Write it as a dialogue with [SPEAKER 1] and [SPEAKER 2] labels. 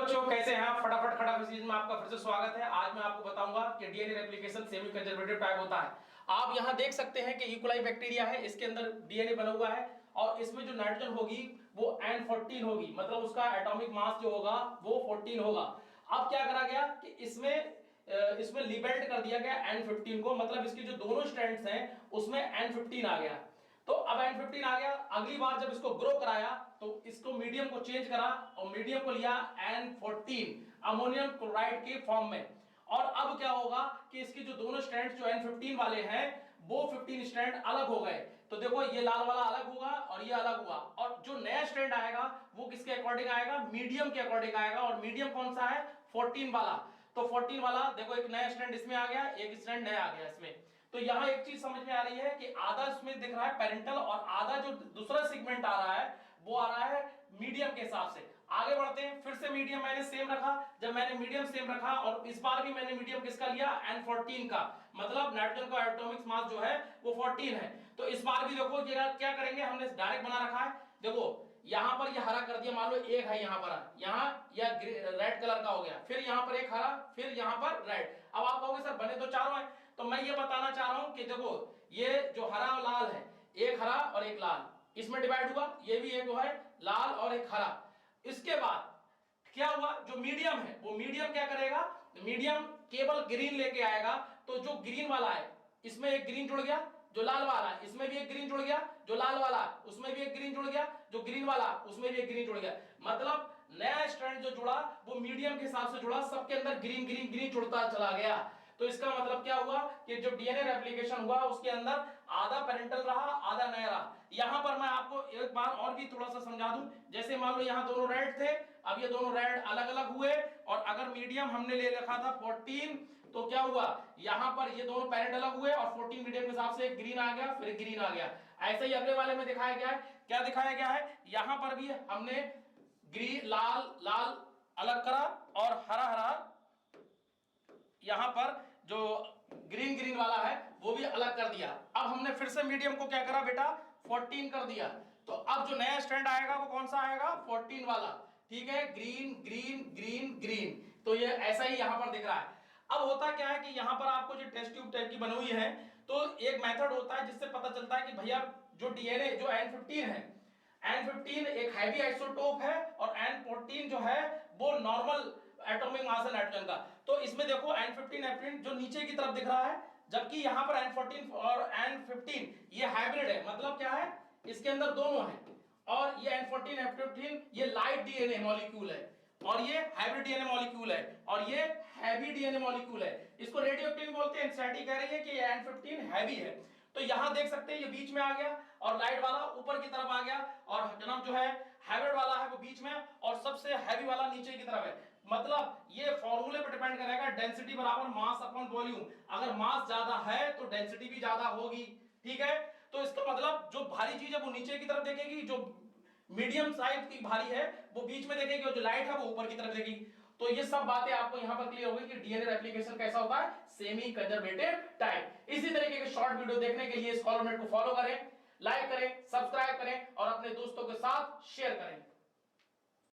[SPEAKER 1] बच्चों, कैसे हैं आप? फटाफट खटाफट सीरीज में आपका फिर से स्वागत है। आज मैं आपको बताऊंगा कि DNA replication semi conservative type होता है। आप यहां देख सकते हैं कि इकोलाई बैक्टीरिया है, इसके अंदर डीएनए बना हुआ है और इसमें जो नाइट्रोजन होगी वो N14 होगी, मतलब उसका एटॉमिक मास जो होगा वो 14 होगा। अब क्या करा गया कि इसमें लिबेल्ट कर दिया गया N15 को, मतलब इसकी जो दोनों स्ट्रैंड्स हैं उसमें N15 आ गया। तो अब N15 आ गया। अगली बार जब इसको ग्रो कराया तो इसको मीडियम को चेंज करा और मीडियम को लिया N14 अमोनियम क्लोराइड के फॉर्म में। और अब क्या होगा कि इसकी जो दोनों स्ट्रैंड्स जो N15 वाले हैं वो 15 स्ट्रैंड अलग हो गए। तो देखो ये लाल वाला अलग होगा और ये अलग हुआ, और जो नया स्ट्रैंड आएगा वो किसके अकॉर्डिंग आएगा? मीडियम के अकॉर्डिंग आएगा। और मीडियम कौन सा है? 14 वाला। तो 14 वाला देखो, एक नया स्ट्रैंड इसमें आ गया, एक स्ट्रैंड नया आ गया इसमें। तो यहां एक चीज समझ में आ रही है कि आधा इसमें दिख रहा है पेरेंटल और आधा जो दूसरा सेगमेंट आ रहा है वो आ रहा है मीडियम के हिसाब से। आगे बढ़ते हैं। फिर से मीडियम मैंने सेम रखा। जब मैंने मीडियम सेम रखा और इस बार भी मैंने मीडियम किसका लिया? N14 का, मतलब नाइट्रोजन का एटॉमिक मास जो है वो 14 है। तो इस बार भी देखो क्या करेंगे, हमने डायरेक्ट बना रखा है। देखो यहां पर ये हरा कर दिया, मान लो एक है यहां पर, यहां या रेड कलर का हो गया, फिर यहां पर एक हरा, फिर यहां पर रेड। अब आप कहोगे सर बने तो चारों हैं, तो मैं ये बताना चाह रहा हूं कि देखो ये जो हरा और लाल है, एक हरा और एक लाल, इसमें डिवाइड हुआ, ये भी एक है लाल और एक हरा। इसके बाद क्या हुआ, जो मीडियम है वो मीडियम क्या करेगा? मीडियम केवल ग्रीन लेके आएगा। तो जो ग्रीन वाला है इसमें एक ग्रीन जुड़ गया, जो लाल वाला है इसमें भी एक ग्रीन जुड़ गया, जो लाल वाला उसमें भी एक ग्रीन जुड़ गया, जो ग्रीन वाला उसमें भी एक ग्रीन जुड़ गया। मतलब नया स्ट्रैंड जो जुड़ा वो मीडियम के हिसाब से जुड़ा, सबके अंदर ग्रीन ग्रीन ग्रीन जुड़ता चला गया। तो इसका मतलब क्या हुआ कि जो डीएनए रेप्लिकेशन हुआ उसके अंदर आधा पेरेंटल रहा, आधा नया रहा। यहां पर मैं आपको एक बार और भी थोड़ा सा समझा दूं। जैसे मान लो यहां दोनों रेड थे, अब ये दोनों रेड अलग अलग हुए, और अगर मीडियम हमने ले रखा था 14, तो क्या हुआ यहां पर ये दोनों पेरेंट अलग हुए और 14 मीडियम के हिसाब से ग्रीन आ गया, फिर ग्रीन आ गया। ऐसे ही अगले वाले में दिखाया गया है। क्या दिखाया गया है? यहां पर भी हमने ग्रीन लाल लाल अलग करा और हरा हरा, यहां पर जो ग्रीन ग्रीन वाला है वो भी अलग कर दिया। अब हमने फिर से मीडियम को क्या करा बेटा? 14 कर दिया। तो अब जो नया स्ट्रैंड आएगा वो कौन सा आएगा? 14 वाला। ठीक है, ग्रीन ग्रीन ग्रीन ग्रीन। तो ये ऐसा ही यहां पर दिख रहा है। अब होता क्या है कि यहां पर आपको जो टेस्ट ट्यूब टाइप की बनी हुई है, तो एक मेथड होता है जिससे पता चलता है कि भैया जो डीएनए जो N15 है, N15 एक हैवी आइसोटोप है और N14 जो है वो नॉर्मल एटॉमिक मास है नाइट्रोजन का। तो इसमें देखो N15 N15 जो नीचे की तरफ दिख रहा है, जबकि यहां पर N14 और N15 ये हाइब्रिड है। मतलब क्या है? इसके अंदर दोनों है, और ये N14 N15 ये लाइट डीएनए मॉलिक्यूल है और ये हाइब्रिड डीएनए मॉलिक्यूल है, और ये हैवी डीएनए मॉलिक्यूल है। इसको रेडियोएक्टिव बोलते हैं। एनसीईआरटी कह रही है कि ये N15 हैवी है। तो यहां देख सकते हैं ये बीच में आ गया और लाइट वाला ऊपर की तरफ आ गया, और जनाब जो है हाइब्रिड वाला है वो बीच में, और सबसे हैवी वाला नीचे की तरफ है। मतलब ये फॉर्मूले पर डिपेंड करेगा, डेंसिटी बराबर मास अपॉन वॉल्यूम। अगर मास ज्यादा है तो डेंसिटी भी ज्यादा होगी। ठीक है, तो इसका मतलब जो भारी चीज है वो नीचे की तरफ देखेगी, जो मीडियम साइज की भारी है वो बीच में देखेगी, और जो लाइट है वो ऊपर की तरफ देखेगी। तो ये सब बातें आपको यहां पर क्लियर होगी कि डीएनए रेप्लिकेशन कैसा होता है, सेमी कंजर्वेटिव टाइप। इसी तरीके के शॉर्ट वीडियो देखने के लिए स्कॉलरनेट को फॉलो करें, लाइक करें, सब्सक्राइब करें और अपने दोस्तों के साथ शेयर करें।